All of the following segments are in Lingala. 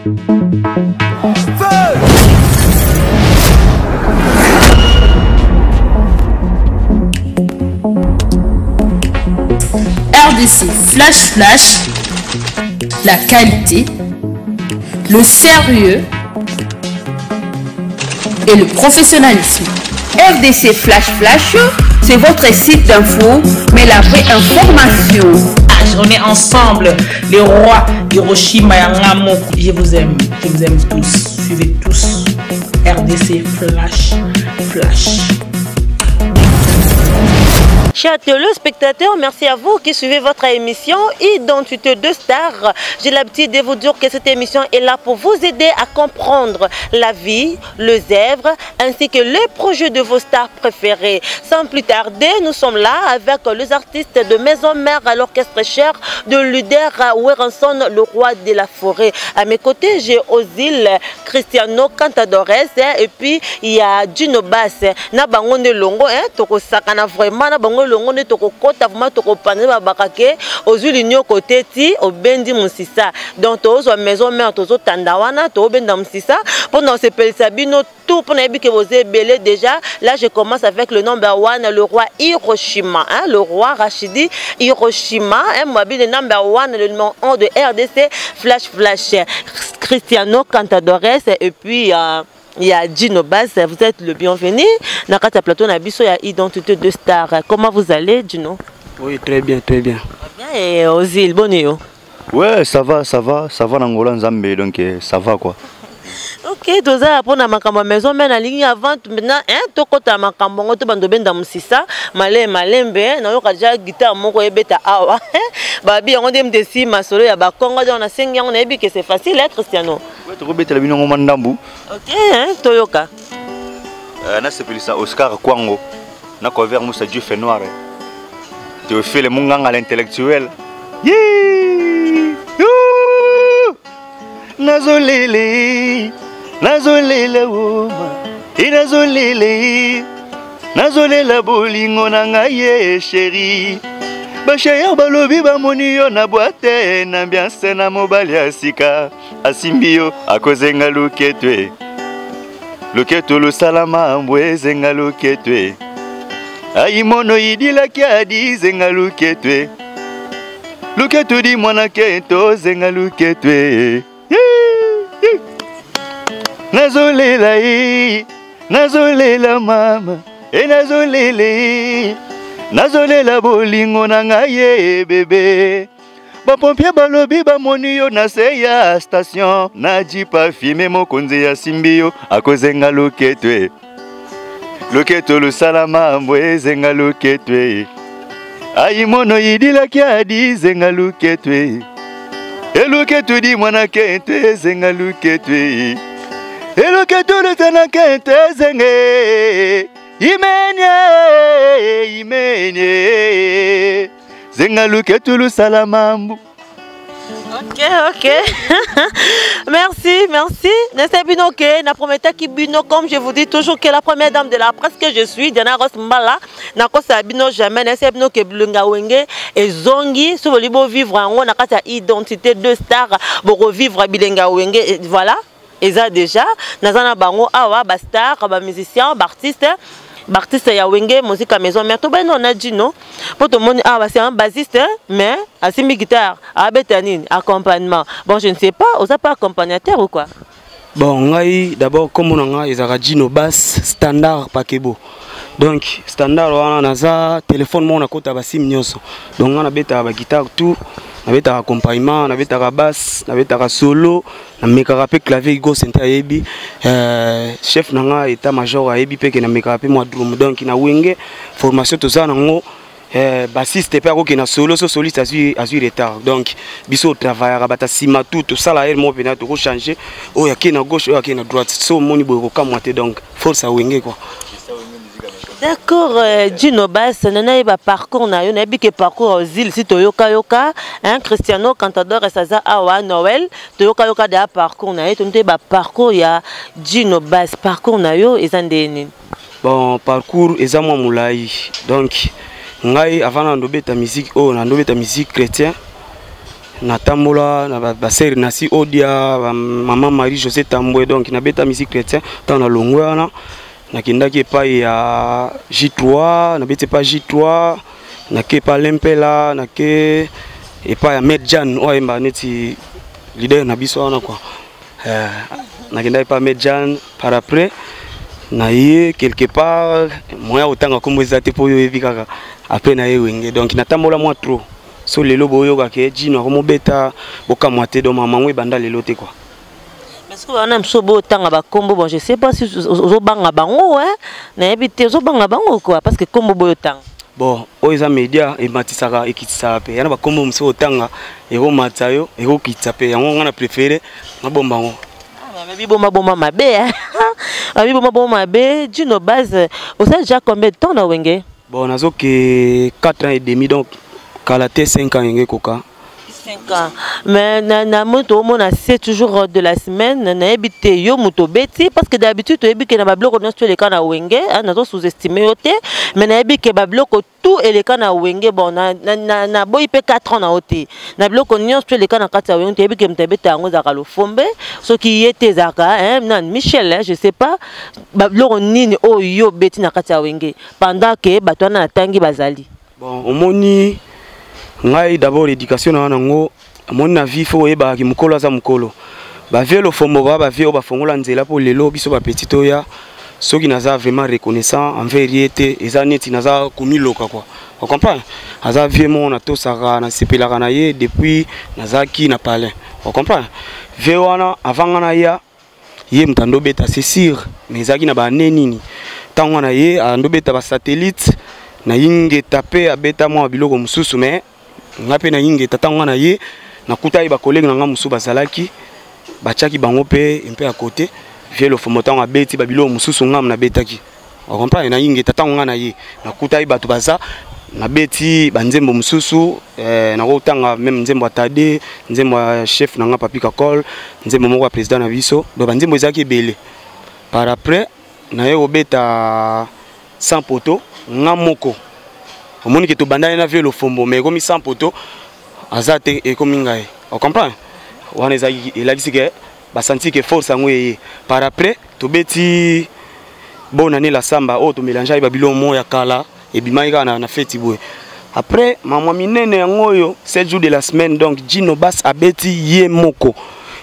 RDC Flash, la qualité, le sérieux et le professionnalisme. RDC Flash, c'est votre site d'info, mais la vraie information. On est ensemble, les rois Hiroshima et Ngamoko. Je vous aime tous. Suivez tous RDC Flash. Chers téléspectateurs, merci à vous qui suivez votre émission Identité de Star. J'ai l'habitude de vous dire que cette émission est là pour vous aider à comprendre la vie, le zèbre, ainsi que les projets de vos stars préférés. Sans plus tarder, nous sommes là avec les artistes de Maison Mère à l'orchestre cher de Luder Werenson, le roi de la forêt. À mes côtés, j'ai Ozil Cristiano Cantadores et puis il y a Gino Bass. Na bango ne longo, toko sakana vraiment na bango longo ne toko kota vraiment toko pané babakake Ozil l'union côté ti obendi musisa. Donc tozo à Maison Mère tozo tandawana to obenda musisa. Pendant ce Sabino tout pour n'abi que vous êtes belé déjà. Là je commence avec le number one, le roi Hiroshima, le roi Rachidi Hiroshima, moi le number one, le numéro 1 de RDC Flash, Cristiano Cantadores et puis il y a Gino Bass. Vous êtes le bienvenu. Nakata Plateau Nabiso, il y a Identité de Star. Comment vous allez, Gino? Oui, très bien. Bien, et Ozil, bonne. Ouais, ça va, Nangola Nzambe, donc ça va quoi. Ok, toza pour na makambo maison mais na ligne avant maintenant tokota makambo ngoto bando benda musisa malembe na yoka ja guitare moko ebeta awa babi yango dem desi masolo ya ba Kongo on a 5 ans on a dit que c'est facile Cristiano. Ouais, to betela bino ngoma ndambu. Ok, toyoka. Na sepelisa Oscar Kwango na cover Moussa Dieu fait noir. Tu fais le munganga l'intellectuel. Nazolele woma nazolele bolingo na ngai chéri bashaya balobi bamoni yo na boite na ambiance na mobali asika asimbi yo akozenga luketwe lusalama mbwe zenga luketwe aimono idilaki adi zenga luketwe luketu di mwana kento zenga luketwe nazolela mama nazolela bolingo na ngai bébé bapompier balobi bamoni yo na se ya station na jipa fime mokonzi ya simbi yo akozenga luketwe luketu lusalama mbwe zenga luketwe aimono idilaki adi zenga luketwe eluketu di mwana kente zenga luketwe eluketu lutana kente zenge imenye zenga luketu lusalamambu. Ok. Merci. N'est-ce bino que na prometa ki bino comme je vous dis toujours que la première dame de la presse que je suis Diana Ross Mbala na ko sa bino jamais n'est-ce bino que Blunga Wenge et Zongi sur le beau vivre en na kata Identité de Star pour revivre Bilenga Wenge voilà et ça déjà nazana bango awa ba star ba musicien ba artiste ya Wenge musique à Maison Mère to ben on a dit non pour tout le monde c'est un bassiste mais asimi guitare à betanine accompagnement bon je ne sais pas vous avez pas accompagnateur ou quoi. Bon ngai d'abord comme on a ezaka Gino Bass standard pakebo donc standard wana naza téléphone mon akota ba sim nyonso donc on a beta ba guitare tout na beta accompagnement na beta basse na beta solo na mekaka pe clavier go center yebi chef nanga état major yebi pe ke na mekaka pe moi drum donc na Wenge formation to za nango bassiste pe ko na solo so soliste azui retard donc biso travailler bata sima tout ça là mo pena to ko changer o ya ke na gauche o ya ke na droite so moni boy ko kamwate donc force à Wenge quoi. D'accord, Gino Bass, nana ba parcours na yo na bi ke parcours Ozil si toyoka Cristiano Cantadores saza awa Noël toyoka de parcours na yo tonte ba parcours ya Gino Bass parcours na yo ezandeni. Bon parcours ezamwa mulai donc ngai avant na ndobeta musique na ndobeta musique chrétien natambola na ba sœur Nasi Odia, maman Marie José Tamboué, donc na beta musique chrétien tant na longwana na kindaki pa ya J3 na beta pa J3 na ke pa Lempela na ke et pas ya Medjan oemba neti leader na biso wana quoi na kindaki pa Medjan par après na ye quelque part moya otanga kombo ezate po yo evikaka après na ye wenge donc natambola moi trop so lelo boyoka ke jino ko mobeta bokamwate do mama ngwe banda lelo te quoi. Est-ce que on a msobo tanga ba kombo bon je sais pas si ozo banga bango hein na ebité ozo banga bango quoi parce que kombo boyo tanga bon oza media e matisaka ekitisa pe yana ba kombo mso tanga e ko matayo e ko kitsa pe yango ngana préféré na bomba ngo mais bon ma mabe hein abi bon mabe jino base au ça déjà combien de temps na wenge bon nazo que 4 ans et demi donc Kalaté 5 ans yenge koka 5 ans mais na moto mona c'est toujours de la semaine na ebité yo moto beti parce que d'habitude to ebike na ba bloco non les kana wenge na to sous-estimer yote mais na ebike ba bloco tout et les kana wenge bon na boy pe 4 ans na ote na bloco non les kana kata wenge ebike mtabeta ngo za kalo fombe so qui était zaka hein nan Michel hein, je sais pas ba bloco nini o yo beti na kata wenge pendant que batwana na tangi bazali bon omoni ngai d'abord éducation na nango mon na vie fo yeba ki mukolo za mukolo ba vielo fombo ba vie o ba fongola nzela po lelo biso ba petit oya soki naza vraiment reconnaissant en vérité ezaneti naza kumiloka quoi on comprend aza vie mon na to saka na sepelaka na ye depuis nazaki na palais on comprend vie wana avant na ya ye mtando beta c'est sûr mais ezaki na ba nenini tango na ye ando beta ba satellite na yinge tapé a beta mo biloko mususu mais ngape na yinge tatanga na ye na kutai ba collègue na nga musu bazalaki bachaki bango pe un peu à côté vie le fomotan a beti ba biloko mususu ngam na betaki on comprend na yinge tatanga na ye na kutai batu baza na beti banzembo mususu na kotanga même nzembo atade nzembo chef na nga papi kakol nzembo moko président na biso do banzembo ezaki belé par après na ye obeta sans poto ngamoko omoni ke to bandana na vie le fombo mais comme sans poto azate et comme ngai on comprend wana ezaki elakisi ke ba senti que force ngwe par après to beti bonne année la samba o to mélanger ba bilo mo ya kala et bimaika na feti boy après maman minene ngoyo 7 jours de la semaine donc Jino Bass abeti ye moko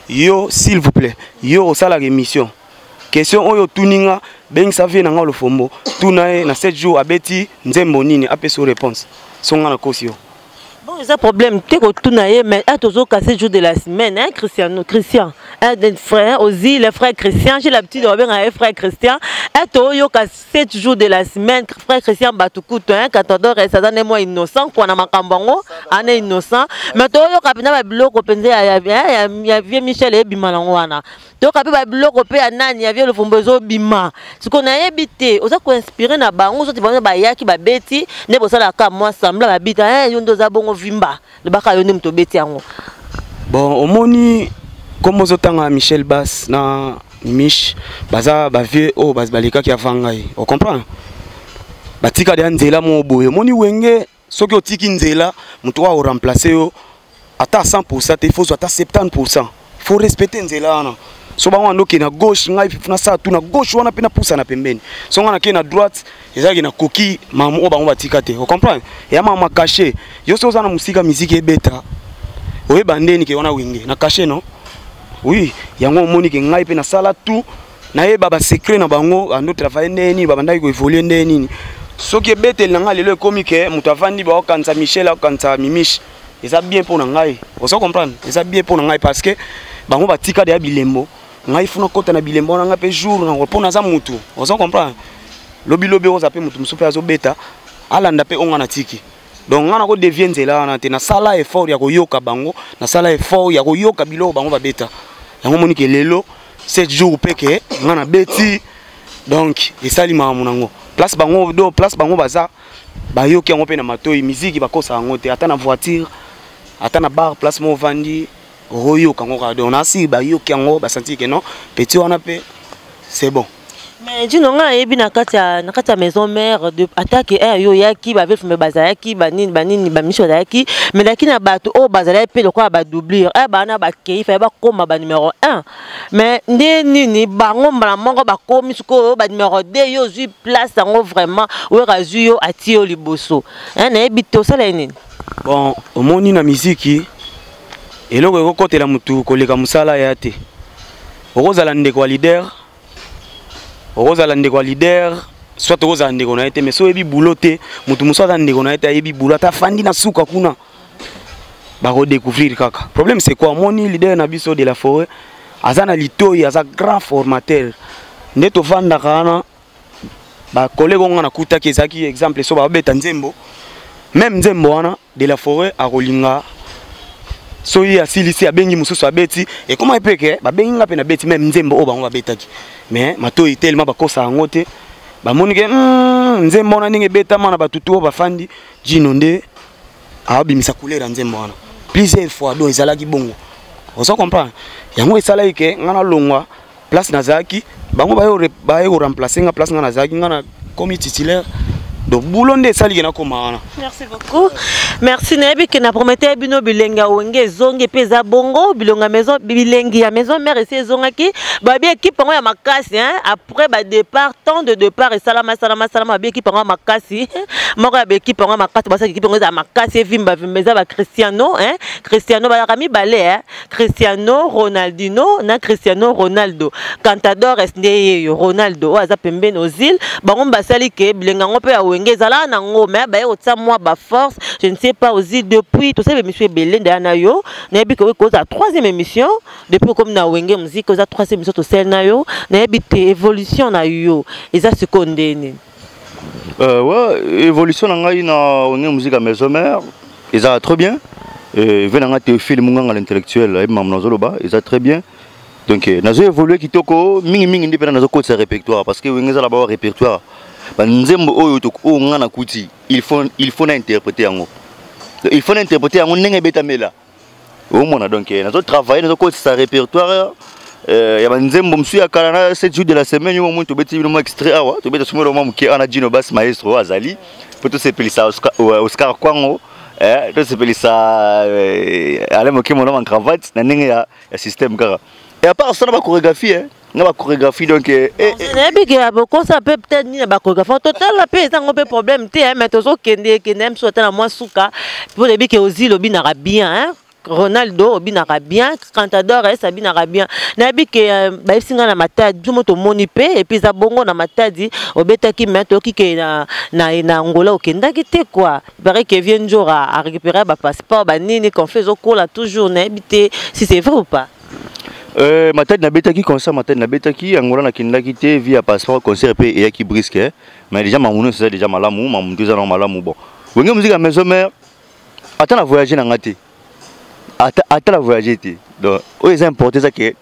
yo s'il vous plaît yo sala émission question oyo tuninga ben ça vient dans le fombo tunae na 7 jours abeti nzembo nini apeso réponse songa na kosio bon c'est un problème te ko tunae mais a toujours cassé jour de la semaine hein Christian un des frères aussi le frère Christian j'ai l'habitude de bien un frère Christian a to yo cassé 7 jours de la semaine frère Christian batukuto hein quand on dort ça donne moi innocent quoi na makambango ane innocent mais to yo kapina ba biloko penze ya vieux Michel et bimalango wana to kapina ba biloko pe anani ya vieux le fombozo bima ce qu'on a habité oza ko inspirer na bango so ti ba yaki ba beti ne bosala ka moi sembla ba bita hein yo ndoza bongo vimba le baka yo nimto beti yango bon omoni comme ozotanga Michel Bass na Mich baza ba vieux o bazbalika ki avangai on comprend batika de nzela mo boye omoni wenge soki otiki nzela muto wa remplacer yo ata 100% te faut ata 70% faut respecter nzela wana so ba wana ke na gauche ngai funa sa tu na gauche wana pe na poussa na pembeni so ngana ke na droite ezaki na koki mamu o bango batika te on comprend ya mama caché yo so za na musika musique ebeta oye bandeni ke wana wenge na caché non oui yango moni ke ngai pe na sala tout na ye baba secret na bango ando travailler ndeni baba ndai ko évoluer ndeni soki ebete na ngai lelo komi ke mutu avandi ba okanza Michel okanza Mimish eza bien pour na ngai on se comprendre eza bien pour na ngai parce que bango batika de bilembo ngai funa kota na bilembo na ngai pe jour na repona za mutu on se comprend lobi on zape mutu musupe azo beta alanda pe onga na tiki donc ngana ko devient nzela na te na sala effort ya koyoka bango na sala effort ya koyoka bilo bango ba beta yango moni ke lelo 7 jours peke ngana beti donc esali mamu nango place bango baza bayoki yango pe na matoi musique bakosa yango te ata na voiture ata na bar place mo vandi royo kango ka donc na si bayoki yango ba senti que non petit wana pe c'est bon Mais dis non nga ebi na kati ya maison mère de attaque yo yaki ba veuf me bazayaki banini ba misho yaki mais lakini na bato o bazala pe lokwa ba doublir bana ba kei fa ba koma ba numéro 1 mais nini bango mbala mongo ba komi suko ba numéro 2 yo zui place ngo vraiment o razu yo ati yo liboso na ebi to sala nini bon omoni na musique eloko ekokotela mutu koleka musala ya te okozala ndeko leader okozala ndeko leader soit okozala ndeko na ete mais so ebi boulot te mutu muso aza ndeko na ete ebi boulot ata fandi na suka kuna bako découvrir kaka problème c'est quoi moni leader na biso de la forêt aza na litoi aza grand formateur nde tovanda kana ba kolego ngana kutaki ezaki exemple so ba beta nzembo même nzembo wana de la forêt a rolinga so yi asilisi abengi mususu abeti et comment epeke babengi nga pe na beti même nzembo o bango babetaki mais matoi tellement bakosa yango te bamoni ke nzembo wana ndenge betama na batutu o bafandi jino nde abimisa couleur nzembo wana plusieurs fois donc ezalaki bongo ozo comprendre yango esalaki ke ngana longwa place nazaki bango bayo remplacer nga place nga nazaki ngana comme titulaire donc boulot nde esali ke nakoma wana. Merci beaucoup. Merci nayebi ke na prometteur bino bilenga wenge zonge peza bongo bilonga maison bilengi ya maison mère ese zongaki ba bi équipe ngo ya makasi après ba départ temps de départ et salama bi équipe ngo makasi moko ya équipe ngo makasi ba équipe ngo za makasi vimba za ba Cristiano Cristiano ba rami balé Cristiano Ronaldinho na Cristiano Ronaldo Cantador esnde Ronaldo aza pembeni Ozil bango basali ke bilenga ngo pe wenge zala na ngo mais ba yotsa moi ba force je ne sais pas aussi depuis tout ça monsieur Belenda na yo na bi ko za troisième émission depuis comme na wenge musique ko za troisième émission to sel na yo na bi évolution na yo eza seconde ni ouais évolution na ngai na wenge musique à maison mère eza très bien venanga Théophile Munganga l'intellectuel et mam nazoloba eza très bien donc nazo évoluer kitoko mingi ndi pena nazo ko sa répertoire parce que wenge za là-bas répertoire nzembo oyo to o ngana kuti il faut interpréter yango il faut interpréter yango ndenge betamela au mona donc nazo travailler nazo ko sa répertoire ya nzembo msu ya kala na 7 jours de la semaine yo mo to beti no extrait awa to beti sumelo mo ke ana Dino Bass maestro azali poto se pelisa Oscar Kwango to se pelisa ale mo ke mo en cravate na ndenge ya système kara et à part ça na ba chorégraphie na ba chorégraphie donc nabi ke aboko ça peut peut-être ni ba chorégraphie total la pe ça ngopé problème te mais tozo kende nem souhaiter na moi suka pour les que Ozil obinara bien Ronaldo obinara bien Cantador obinara bien nabi ke ba singa na matadi jumo to moni pe et puis za bongo na matadi obetaki meto ki ke na Angola okendaki te quoi paraît que vient jour à récupérer ba passeport ba nini qu'on fait au cours là toujours n'habité si c'est vrai ou pas. Matadi na betaki concert matadi na betaki Angola na kindaki te via passeport concert pe et qui brisque mais déjà mamuno c'est déjà malamu mamuno déjà non malamu bon wenge musique à maison mère attends la voyager na ngati attends la voyager te donc c'est important ça que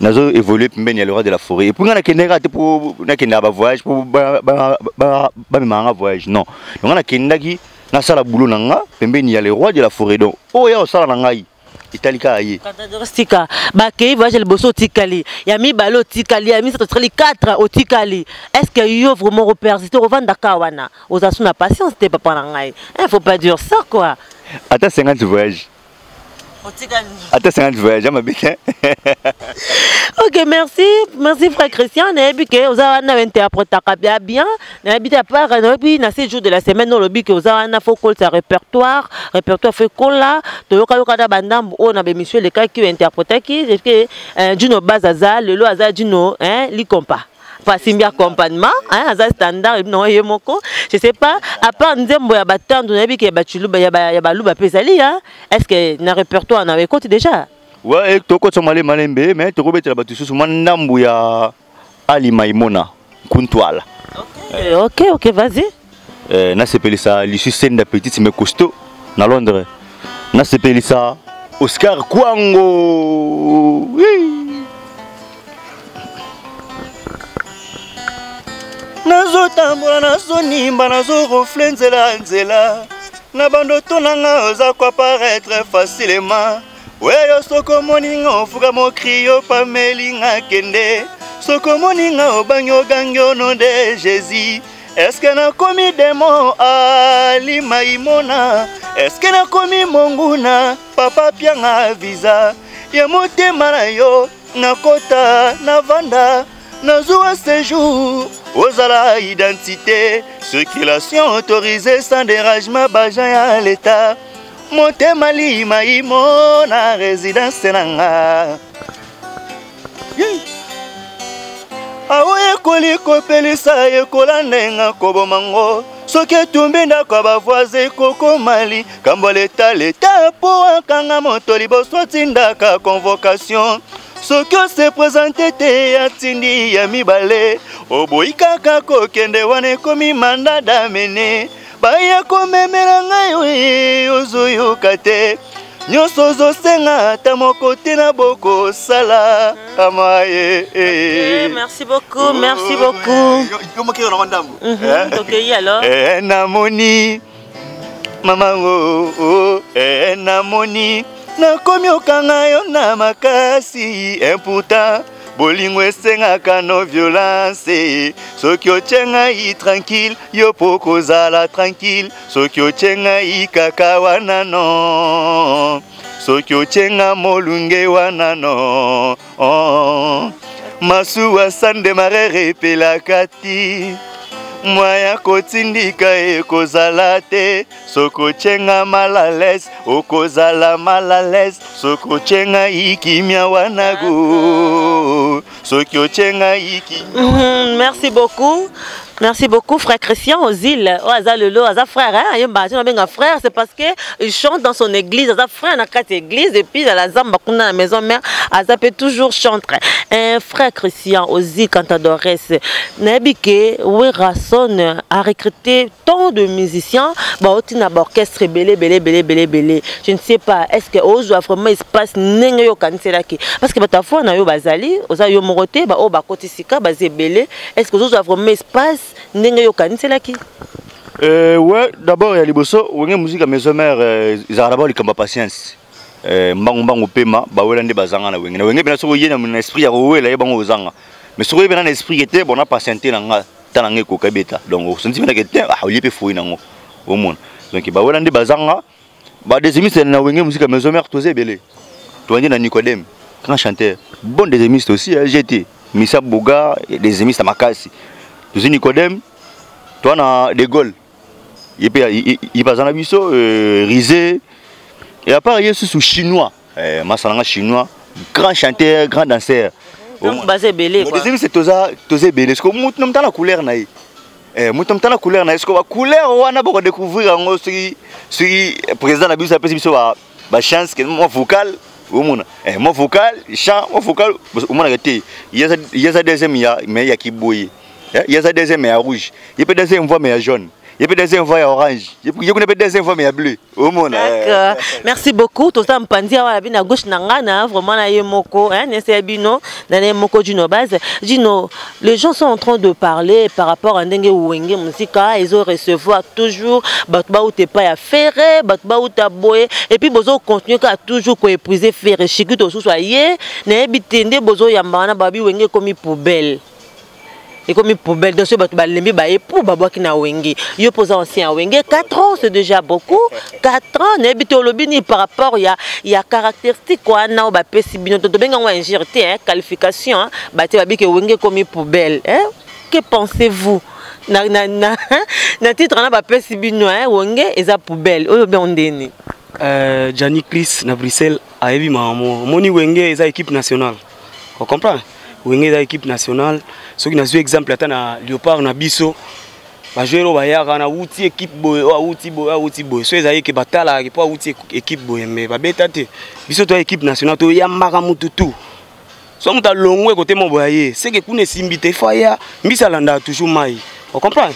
nazo évoluer pembeni ya le roi de la forêt et pour ngana kendeka te pour na kenda ba voyage pour ba manga voyage non donc na kendaki na sala boulot na nga pembeni ya le roi de la forêt donc ya sala na ngai italika aye Stika ba kei voyage le bosso tikali ya mi balo tikali ya mi 4 au tikali est-ce que yo vraiment repersister revendre kawana aux asuna patience te papa na ngai faut pas dire ça quoi attends 50 voyages attends 50 voyages ma bien ok merci frère Christian na bike ozawana interprète bien na bite à part na ces jours de la semaine no lobi que ozawana faut call sa répertoire fait call là to yoka da bandambo on a monsieur le cas qui interprète qui que Dino Bass aza lelo aza Dino li compa pas simbia accompagnement aza standard non yemoko je sais pas à part nzembo ya batando na bike ba chuluba ya ba luba pesali est-ce que na répertoire na écoute déjà. Ouais, toko tsomale malembe mais toko betela batu susu mandambu ya Ali Maimona Kuntwala. OK, vas-y. Na sepelisa Lucie Senda petite mais costaud na Londres. Na sepelisa Oscar Kwango. Oui. Nazo tambola nazo nimba nazo reflenzela nzela. Na bandoto nanga oza quoi paraître facilement. Ouais, yo soko moningo fuga mo crio pamelinga kende Soko moninga obanyo gangyo nom de Jésus. Est-ce que na komi démon ali maimona? Est-ce que na komi monguna papa pianga visa? Ya motema na yo na kota na vanda na zoua séjour ozala identité circulation autorisée sans dérangement bajan ya l'état motema li maimona résidence nanga awe koli kopelisa ekola ndenga kobomango soki etumbi ndako ya bavoise koko mali kambo leta po akanga moto liboso atindaka convocation soki ose présente te atindi ya mibale oboyi kaka kokende wana ekomi manda damene baya komemela ngai ozoyoka te nyonso ozosenga ata moko te na bokosala amaye. Merci beaucoup, merci beaucoup. Ok, alors namoni mama namoni nakomi okanga yo na makasi important bolingo esengaka no violence soki otyenga i tranquille yo po kozala tranquille soki otyenga i kaka wana no soki otyenga molunge wana no masuwa sande marere epelaka ti mwaya kotindika ekozala te sokochenga malales okozala malales sokochenga ikimia wanago sokochenga ikimia. Merci beaucoup. Merci beaucoup, frère Christian aux îles. Aza Lolo, Aza frère, hein? Frère, c'est parce qu'il chante dans son église. Aza frère dans quatre églises et puis dans la zamba qu'on a à la maison mère, Aza peut toujours chanter. Un frère Christian aux îles Cantadores, Nabike, Werrason a recruté tant de musiciens. Bah, on a orchestre belé. Je ne sais pas, est-ce que Ozo vraiment il se passe n'engayo kanselaki? Parce que ta fois na yo bazali, Oza yo morote, bah oh bah côté sika, bah c'est belé. Est-ce que Ozo vraiment il se passe ouais, d'abord, il y a les bossos, où il y a musique à maison mère, ils ont d'abord les campagnes patience. Mbang pema, bah ouais, l'année bazanga na wenge. Na wenge bien sûr, il y a un esprit à rouer là, il y a bon aux angles. Mais sur un esprit qui était bon à patienter dans la tanangé kokabeta. Donc, on se dit que c'était ah, il y a peu fouille dans au monde. Donc, bah ouais, l'année bazanga, bah des émissions na wenge musique à maison mère, tous est belé. Toi, on dit na Nicodème, grand chanteur. Bon des émissions aussi, GT, Missa Bouga, des émissions à Makassi. Tu Nicodème, toi na De Gaulle, il passe en abisso, Rizé, et à part il y a ce chinois, Massalanga chinois, grand chanteur, grand danseur. Donc basé belé quoi. Deuxième c'est tosé belé, parce que moi tu n'as la couleur naïe, moi tu n'as la couleur naïe, parce que la couleur on a beaucoup découvrir en gros ce président na biso après biso ba chance que moi vocal. Mon vocal, chant, mon vocal, au moins arrêté. Il y a ça deuxième mais il y a qui bouille. Il y a ça deuxième mais à rouge. Il y a deuxième voix mais à jaune. Il y a deuxième voix à orange. Il y a deuxième voix mais à bleu. Au monde. D'accord. Merci beaucoup. Tout ça me pandit à la gauche nangana vraiment na yemoko hein c'est bino na yemoko Gino base. Gino, les gens sont en train de parler par rapport à ndenge wenge musika, ils ont recevoir toujours batba ou t'es pas à faire, batba ou ta boye et puis bozo continuer à toujours ko épuiser faire chiki to soit yé na bitende bozo yambana babi wenge comme poubelle. Et comme une poubelle, dans ce bateau, il y a pour babaki na wenge. Il pose ancien wenge. 4 ans, c'est déjà beaucoup. 4 ans, n'habite au lobby par rapport, il y a caractéristique quoi, na ba pesi bino. Donc ben on va ingérer qualification, bateau babiki wenge comme une poubelle. Que pensez-vous? Na titre na ba pesi bino wenge eza poubelle. Oyo ben ondeni. Gianni Clis na Bruxelles a évi maman. Moni wenge eza équipe nationale. On comprend? Wenge eza équipe nationale. Ce qui n'a pas exemple à Léopard na biso ba jouer au bayaka na outil équipe boy outil boy so ezali ke batala ke po outil équipe boy mais ba betate biso to équipe nationale to ya maka mututu so muta longwe côté mon boyer c'est que kuna simbite faya mbisa landa toujours mai on comprend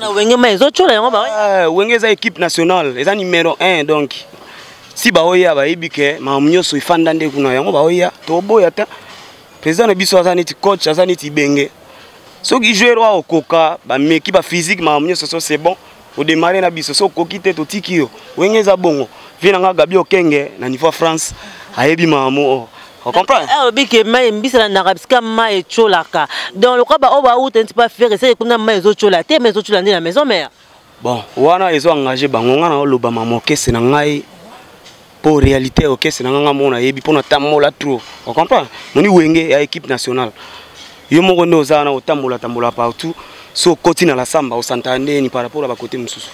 donc wenge mais ochola yango ba wenge za équipe nationale eza numéro 1 donc si ba oya ba ibike ma mnyoso ifanda nde kuna yango ba oya to boya ta président na biso azaniti coach azaniti benge. Ceux qui jouent au coca, mais qui va physique, c'est bon. Au démarrer, na biso, so kokite to tikio. Wenge za bongo. Vina nga Gabi Okenge na niveau France. Ayebi mamo. On comprend? Que mai mbisa na rabska mai cholaka. Donc le quoi ba oba ou t'es pas faire c'est qu'on a mai zo cholate mais zo cholande la maison mère. Bon, wana ils ont engagé bango ngana lo ba mamoke c'est na ngai pour réalité OK c'est na nganga mona yebi pour na tamola trop. On comprend? Noni wenge ya équipe nationale. Yo moko ndo za na otambola tambola partout. So côté na la samba au santane ni par rapport à ba côté mususu.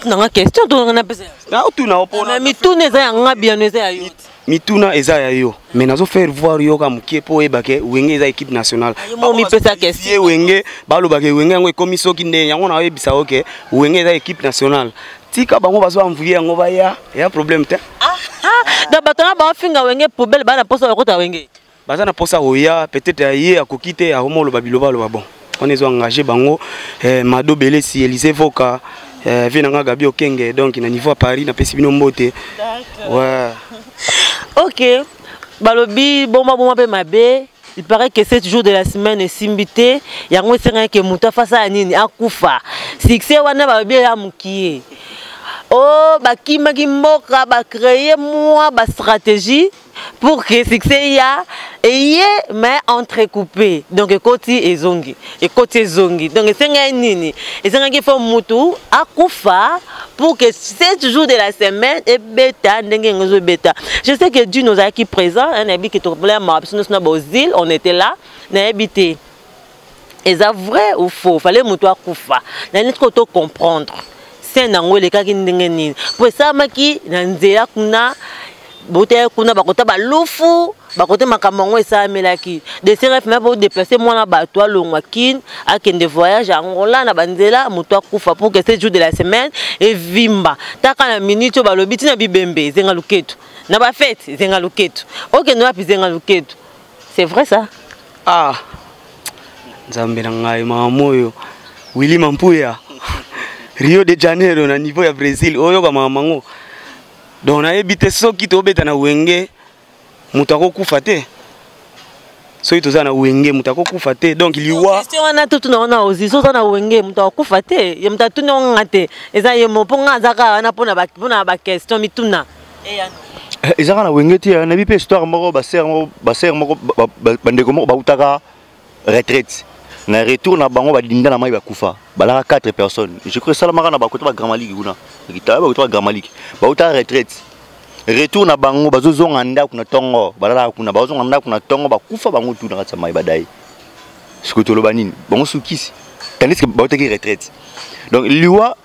Na nga question to na pesa. Na otuna opona. Mais mituna za nga bien za ya yo. Mituna eza ya yo. Mais nazo faire voir yo ka mukie po ebake wenge za équipe nationale. Mo mi pesa question. Ye wenge balo bake wenge ngo komi soki nde yango na yebisa OK wenge za équipe nationale. Tika bango bazo envoyer ngo ba ya problème te. Da batana ba finga wenge poubelle ba na posa ko ta wenge. Baza na posa oya peut-être aye akokite a homo lo babilo ba bon. On est engagé bango Mado Belé si Élysée Voka Venanga Gabi Okenge donc na niveau à Paris na pesi bino mbote. Ouais. OK. Balobi bon pe mabe. Il paraît que 7 jours de la semaine est simbité. Yango senga ke muta fasa nini akufa. Succès wana ba bien ya mukie. Oh bakima kimboka ba créer moi ba stratégie pour que succès ya eye mais entrecoupé. Donc côté ezongi et côté zongi. Donc senga nini. Et senga ki faut mutu akufa pour que 7 jours de la semaine et bêta ndenge ngozo bêta. Je sais que Dieu nous a qui présent, un habit qui problème aux îles, on était là, on a habité. Est-ce vrai ou faux? Fallait mutu akufa. Na nit ko to comprendre. C'est nango le cas qui ndenge nini. Pour ça maki na nzela kuna bote kuna bakota ba lufu bakote makamango esa melaki de CRF même pour déplacer moi na bato longwa kin akende voyage angola na banzela muto akufa pour que 7 jours de la semaine et vimba taka na minute balobi tina bibembe zenga luketu na ba fête zenga luketu OK no api zenga luketu. C'est vrai ça? Ah nzambe na ngai mamoyo Willy Mampuya Rio de Janeiro na niveau ya Brésil oyo ka mamango. Donc na ebité soki to beta na wenge mutako kufa te. Soki toza na wenge mutako kufa te. Donc liwa question wana tout na ozi so na wenge mutako kufa te. Ye mutatu no ngate. Eza ye moponga zaka wana pona ba question mituna. Ezaka na wenge te na bi pe histoire moko ba ser moko bandeko moko ba utaka retraite. Na retour na bango ba dinda na mai ba kufa. Balaka 4 personnes. Je crois ça la mara na ba côté ba Grand Malik kuna. Kitaba ba côté ba Grand Malik. Ba uta retraite. Retour na bango bazozonga ndako na tongo. Balala kuna bazozonga ndako na tongo ba kufa bango tout na katsa mai badai. Sikoto lo banini. Bango sukisi. Tandis que ba uta ki retraite. Donc liwa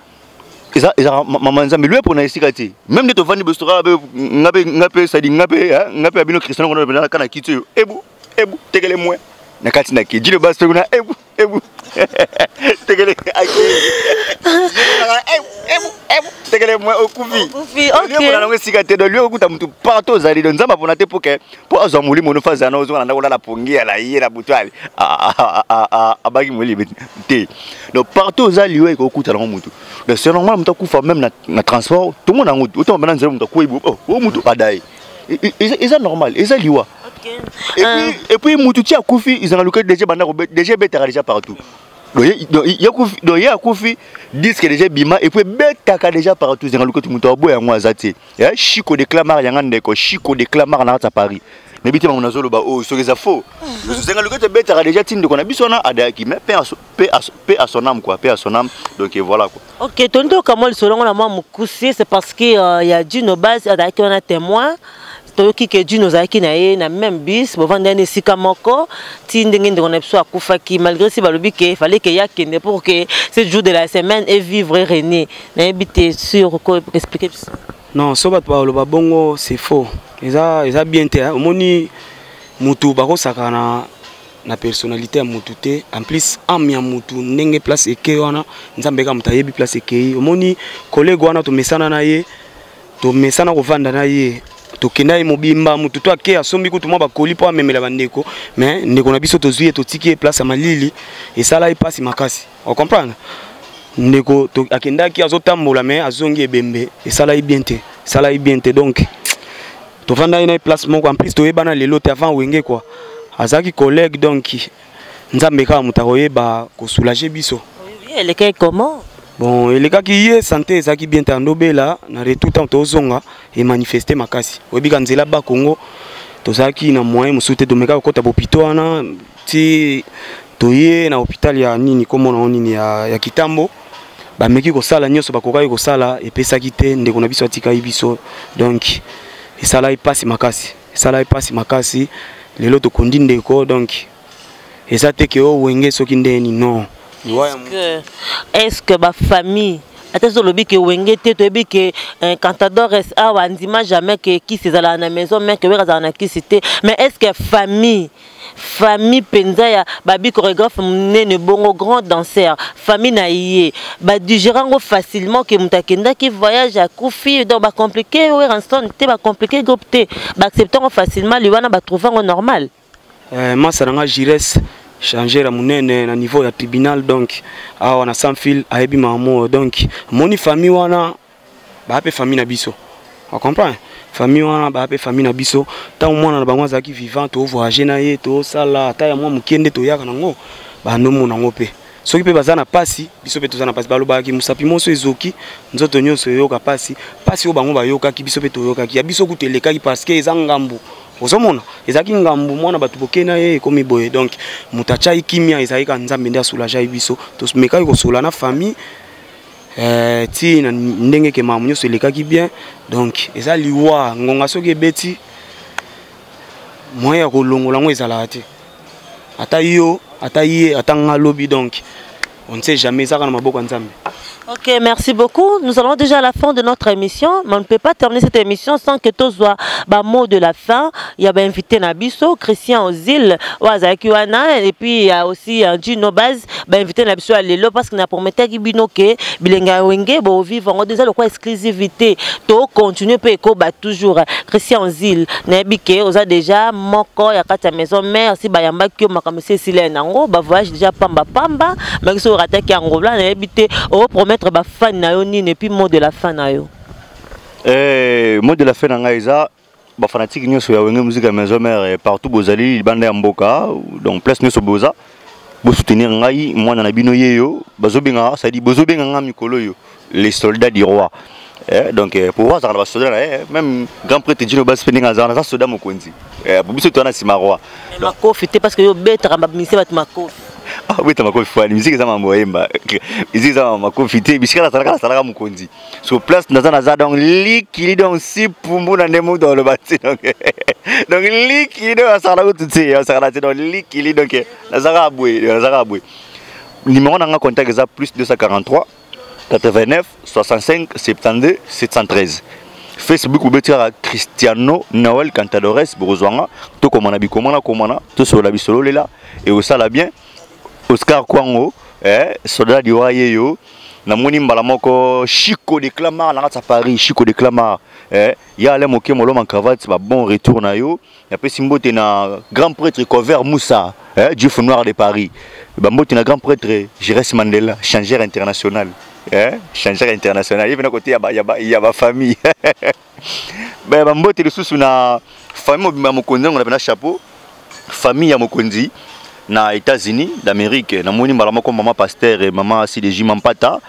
eza maman nzambe lui pour na isikati. Même de to vandi bestora ngape sadi ngape abino Christian ko na kana kitso. Ebu tegele moi. Na kati na ki jile bas kuna ebu tegele aki ebu tegele moi okufi OK na ngo sikate do lio kuta mtu partout zali do nzamba pona te pour azamuli mono faza na ozo na la pongi ya la yera butwali abaki moli te donc partout zali yo ko kuta na mutu donc c'est normal mtu kufa même na transport tout monde na autant maintenant nzela mtu ko ebu mutu adai c'est normal et ça liwa. Et puis Moutouti a Koufi, ils ont le déjà banda déjà bêta déjà partout. Donc il y a Koufi disent que déjà bima et puis bêta déjà partout. Ils ont le côté Moutou boy en Wazati. Chico de Clamar yangandeko, Chico de Clamar na Paris. N'habite mon azolo ba oh ce que ça faux. Ils ont le côté bêta déjà tinde qu'on a bisona adaki mais paix à son âme quoi, paix à son âme. Donc voilà quoi. OK, tonto comment le selon la moi Moukousi c'est parce que il y a Dino base adaki on a témoin. Toki ke Dieu nous a qui na même bis pour vendre des sikamoko tindenge ndona biso akufa ki malgré si balobi ke fallait que ya kende pour que ce jour de la semaine et vivre René na habiter sur quoi expliquer non so bat ba lo bongo c'est faux eza bien te omoni mutu bako sakana na personnalité ya mutu te en plus ami ya mutu ndenge place eke wana nzambe ka mutayebi place eke omoni collègue wana to mesana na ye to mesana ko vanda na ye tokenda ye mobimba mutu to ake asombi kutu mwa bakoli po amemela bandeko mais ndeko na biso tozwi ye totiki place ya malili esala ye pasi makasi o comprendre ndeko akendaki azotambola mais azongi ebembe esala ye bien te donc tovanda ye na place moko en plus toyebana lelo te avant wenge quoi azaki collègue donc nzambe kaka mutu akoyeba kosoulager biso. Elle est comment? Bon, et les gars qui y santé ça qui bien tandobé là, na retour tant ozonga et manifester makasi. Obi kanzela ba Congo, tozaki na moyen musute tomeka kokota bopito wana ti toye na hôpital ya nini komona nini ya Kitambo bameki kosala nyonso bakokaki kosala epesaki te ndeko na biso atika biso donc esala ipasi makasi lelo tokondi ndeko donc eza te ke o wenge soki ndeni non est-ce que ba famille attention lobi ke wenge te to ebi ke cantadores a wandima jamais que qui c'est à la maison mais que wera na qui c'était mais est-ce que famille penza ya babi chorégraphe nene bongo grand danseur famille na yé ba digérango facilement que mutakenda qui voyage à Koufi donc ba compliqué ou instant te ba compliqué groupe te ba acceptant facilement lui wana ba trouver normal masa nga Jires changer la monene na niveau ya tribunal donc awa na sans fil ayebi mamo donc moni famille wana ba pe famille na biso on comprend famille wana ba pe famille na biso tant mwana na bango azaki vivant to voyager na ye to sala ta ya mwa mukende to yaka nango ba nomo nango pe soki pe bazana pasi biso pe tozana pasi balobaki musapi moso ezoki nzoto nyonso yoka pasi o bango ba yoka ki biso pe to yoka ki ya biso kuteleka ki parce que ezangambu ozomona ezaki ngambu mwana batu bokena ye komi boye donc mutachai kimia ezaki ka nzambe ndia soulager biso to mekaki ko sola na famille ti na ndenge ke mamu nyonso elekaki bien donc eza liwa ngonga soki ebeti moya ko longola ngo ezala te ata ye ata ngalobi donc on ne sait jamais ça na maboko nzambe. Ok, merci beaucoup. Nous allons déjà à la fin de notre émission, mais on ne peut pas terminer cette émission sans que tout soit mot de la fin. Il y a invité Nabiso, Christian Ozil, Wazakiwana, et puis il y a aussi Gino Baz, invité Nabiso à Lelo parce qu'il a promis que Binoke, Bilenga Wenge, bon vivre en déjà le quoi exclusivité. To continue peut toujours. Christian Ozil, Nabike, Oza déjà Moko, il y a quatre maison mère, si Bayamba Kyo Makamese Silenango, voyage déjà Pamba, mais qui sont rattaqués en Gola, Nabite, au mettre ba fan na yo ni et puis mot de la fin na yo mot de la fin na eza ba fanatique nyonso ya wenge musique ya maison mère partout bozali banda ya mboka donc place nyonso boza bo soutenir ngai mwana na bino yeyo bazobenga ça dit bozobenga nga mikolo yo les soldats du roi donc pour voir ça va soldats même grand prêtre Dino Bas peninga za na soldats mokonzi pour biso to na sima roi makofi te parce que yo betra ba mise bat makofi. Ah oui, tu m'as confié. La musique est ma moyemba. La musique est ma confié. Biscuit la salaka mukonzi. Sur place, dans un azar donc liquide donc si pour mon anémo dans le bâtiment. Donc liquide à salaka tout c'est. Ça rate donc liquide donc azara aboué. Numéro n'a contact exact plus 243 89 65 72 713. Facebook ou betira Cristiano Noël Cantadores Borozwanga. Tout comme on a comment tout sur la bisolo là et au sala bien. Oscar Kwango, soldat du roi yo, na moni mbala moko Chico de Clamart na Paris, Chico de Clamart, ya ale moke molo man cravate ba bon retour na yo, ya pe simbote na grand prêtre Cover Moussa, Dieu noir de Paris. Ba mbote na grand prêtre Jires Mandela, changeur international, changeur international. Il vient à côté ya ba famille. Ba mbote le sous na famille mobimba mokonzi on a chapeau, famille ya mokonzi. Na États-Unis d'Amérique na moni mbala moko maman pasteur et maman CDJ Mampata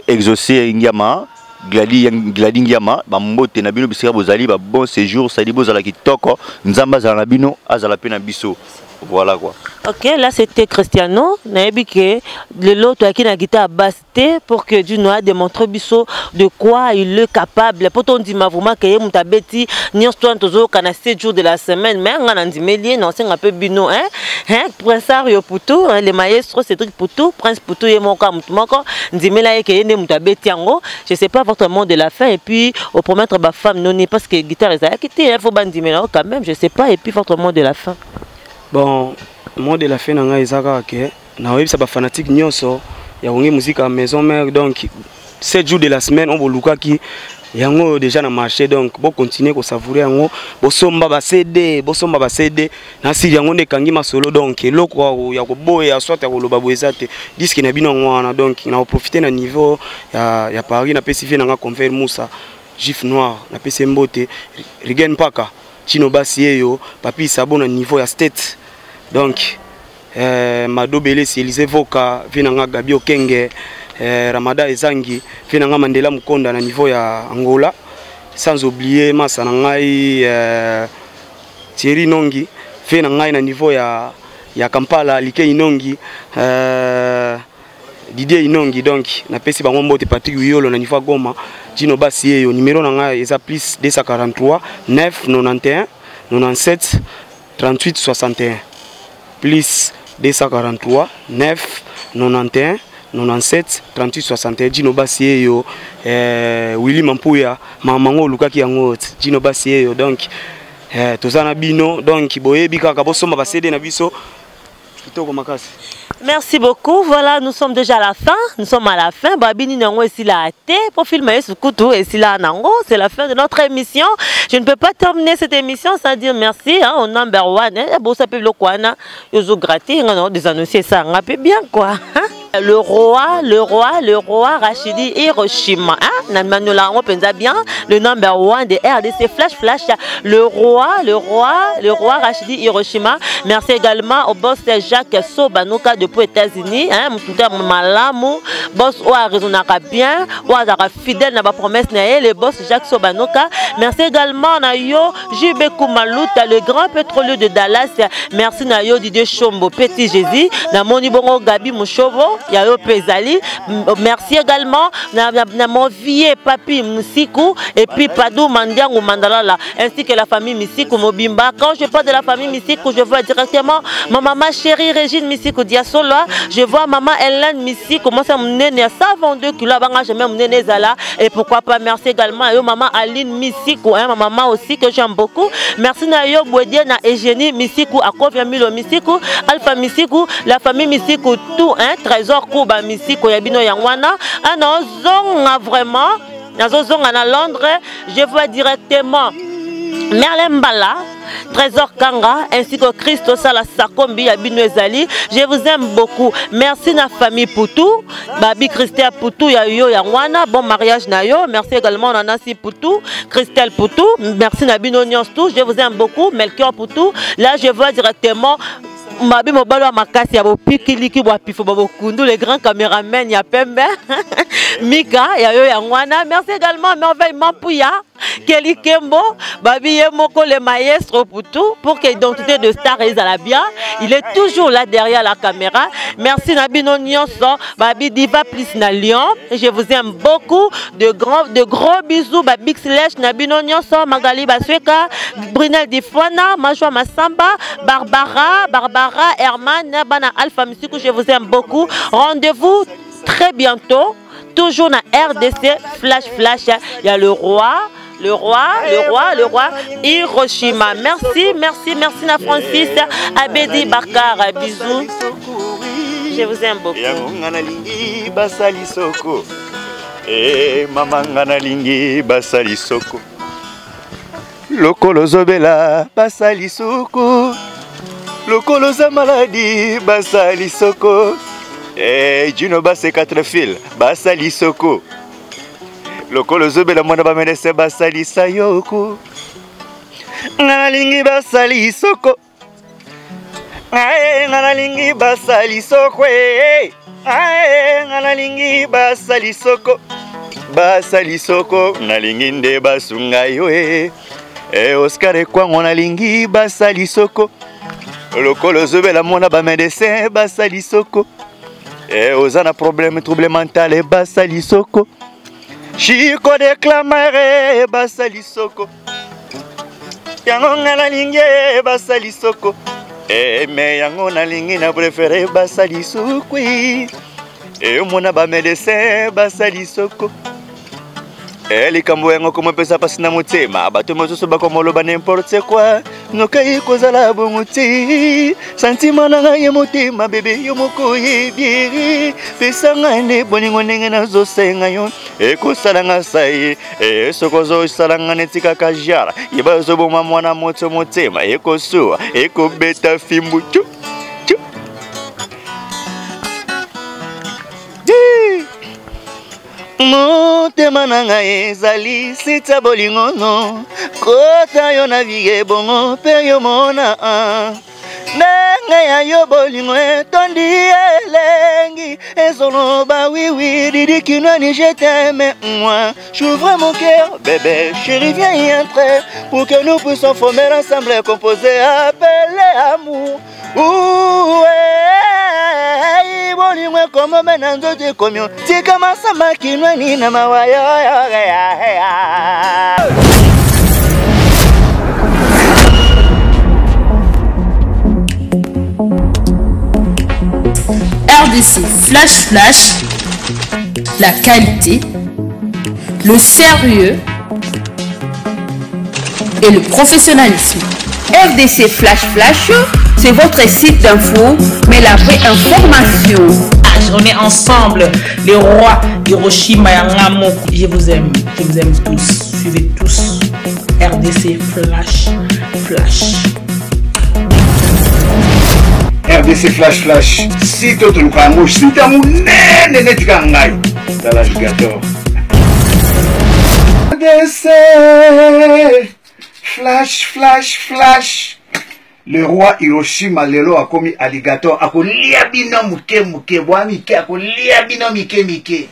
exaucé Ngiama Gladi Ngiama ba mbote na bino bisika bozali ba bon séjour ça dit bozala kitoko nzamba za na bino azala pe na biso voilà quoi. Ok, là c'était Cristiano naebike le lot qui na guitare basté pour que Dieu nous a démontré biso de quoi il est capable pour ton dit vraiment que mutabeti nyos toi tozo kana 7 jours de la semaine mais ngana ndimeli non c'est un peu bino Prince Ario Poutou le maestro Cédric Poutou Prince Poutou et mon cas moko ndimela yeke yende mutabeti yango je sais pas votre mot de la fin et puis au promettre ba femme non parce que guitare ça quitté il faut bandimela quand même je sais pas et puis votre mot de la fin. Bon, mot de la fin na ngai ezaka ke na webisa ba fanatique nyonso ya wenge musique à maison mère donc 7 jours de la semaine on boluka ki yango déjà na marché donc bo continuer ko savourer yango bo somba ba CD na siri yango ne kangi masolo donc eloko ya ko boya soit ya ko loba boeza te disque na bino ngwana donc na profiter na niveau ya Paris na PCV na nga Conver Moussa Gif Noir na PC Mbote Rigen Paka Chino Basi yo papi sabo na niveau ya state donc Madobele c'est Élysée Voka vinanga Gabi Okenge Ramada Ezangi vinanga Mandela Mukonda na niveau ya Angola sans oublier Massa na ngai Thierry Nongi fait na niveau ya Kampala Like Inongi Didier Inongi donc na pesi bango mbote Patrick Uyolo na niveau Goma Dino Bassi yo numéro na nga eza plus 243 9 91 97 38 61 plus 243 9 91 97 38 61 Dino Bassi yo Willy Mampuya mamango lukaki yango Dino Bassi yo donc tozana bino donc boyebi kaka bosoma ba CD na biso kitoko makasi. Merci beaucoup. Voilà, nous sommes déjà à la fin. Nous sommes à la fin. Babini Nango est là pour filmer ce couteau et là Nango. C'est la fin de notre émission. Je ne peux pas terminer cette émission sans dire merci au number one. Bon, ça peut le quoi, yozo gratis, des annoncés ça, on peut bien quoi. Le roi Rachidi Hiroshima. On pense bien le number one de RDC Flash. Le roi Rachidi Hiroshima. Merci également au boss Jacques Sobanuka depuis États-Unis. Malamu, boss ou a raisonnera bien, ou a fidèle na ba promesse na le boss Jacques Sobanuka. Merci également na yo JB Koumaluta, le grand pétrolier de Dallas. Merci na yo Didier Chombo, Petit Jésus, na moni bongo Gabi Mouchovo. Yayo Pezali. Merci également à mon vieux papi Moussikou et puis Padou Mandiangou Mandalala ainsi que la famille Moussikou Mobimba. Quand je parle de la famille Moussikou, je vois directement ma maman chérie Régine Moussikou Diasoloa. Je vois maman Hélène Moussikou. Comment ça m'nene à 122 kilos banga je même m'nene Zala et pourquoi pas merci également à maman Aline Moussikou, ma maman aussi que j'aime beaucoup. Merci na yo Bouedie na Eugénie Moussikou à Kovia Milo Moussikou, Alpha Moussikou, la famille Moussikou tout Trésor Kuba Missiko Yabino Yangwana. Zonga vraiment. Zonga na Londres. Je vois directement Merlin Bala, Trésor Kanga, ainsi que Christo Sala Sakombi Yabino Ezali. Je vous aime beaucoup. Merci na famille Poutou. Babi Christelle Poutou Yayo Yangwana. Bon mariage na yo. Merci également à Nancy Poutou, Christelle Poutou. Merci na Bino Nyonstou. Je vous aime beaucoup. Melchior Poutou. Là, je vois directement Mabi Mobalo Makasi ya Bopikiliki Bopifo Babokundu, les grands caméramens ya Pembe, Mika Yayo Yangwana. Merci également Merveille Mampouya, Kelly Kembo, Babi Yemoko le maestro pour tout, pour que l'identité de star est à la bien. Il est toujours là derrière la caméra. Merci Nabino Nyonso, Babi Diva plus na Lyon. Je vous aime beaucoup. De gros bisous, Babi Slash, Nabino Nyonso, Magali Basweka, Brunel Difwana, Majwa Massamba, Barbara, Herman, Bana Alpha Moussikou, je vous aime beaucoup. Rendez-vous très bientôt, toujours dans RDC Flash. Il y a le roi Hiroshima. Merci na Francis, Abedi Bakar, bisous. Je vous aime beaucoup. Lokolo Zobela basali soko. Lokolo za maladie basali soko. Dino Basse 4 fils basali soko. Lokolo Zobela mwana ba menese basali sayoko. Nganalingi basali soko. Nganalingi basali soko. Nganalingi basali soko. Basali soko nalingi nde basunga yo. Oscar Kwango nalingi basali soko. Lokolo Zobela mona ba médecin basali soko. Ozana problème trouble mental basali soko. Chico déclamere basali soko. Yango nalingi basali soko. Mais yango nalingi na préféré basali soko. Mona ba médecin basali soko. Les Cambouens comme pesa pasina motema bato mosusu bakomoloba n'importe quoi nokai kozala bonguti sentiment na ngai motema bébé yo moko yebi pesa ngane boningo ndenge nazo senga yo ekosala nga sai sokozo salanga netika kajara yebazo boma mwana moto motema ekosuwa ekobeta fimbu chu motema nanga ezali sita bolingono kota yo na vie bongo pe yo mona Nenga ya yo bolingo tondi elengi ezolo ba oui oui didi kinoni je t'aime moi j'ouvre mon cœur bébé chérie viens y entrer pour que nous puissions former ensemble et composer appeler amour bolingo comme menanzo de commun c'est comme ça ma kinoni na mawaya RDC Flash, la qualité, le sérieux et le professionnalisme. RDC Flash, c'est votre site d'info, mais la vraie information. On est ensemble, les rois Hiroshima et Nagamaki. Je vous aime tous. Suivez tous RDC Flash. RDC Flash. Si tu te le si tu as mon nez, dans l'alligator. RDC Flash. Le roi Hiroshima lelo a commis alligator a kolia bino muke boa mike a kolia bino mike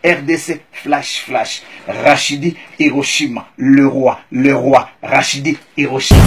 RDC Flash Rachidi Hiroshima le roi Rachidi Hiroshima.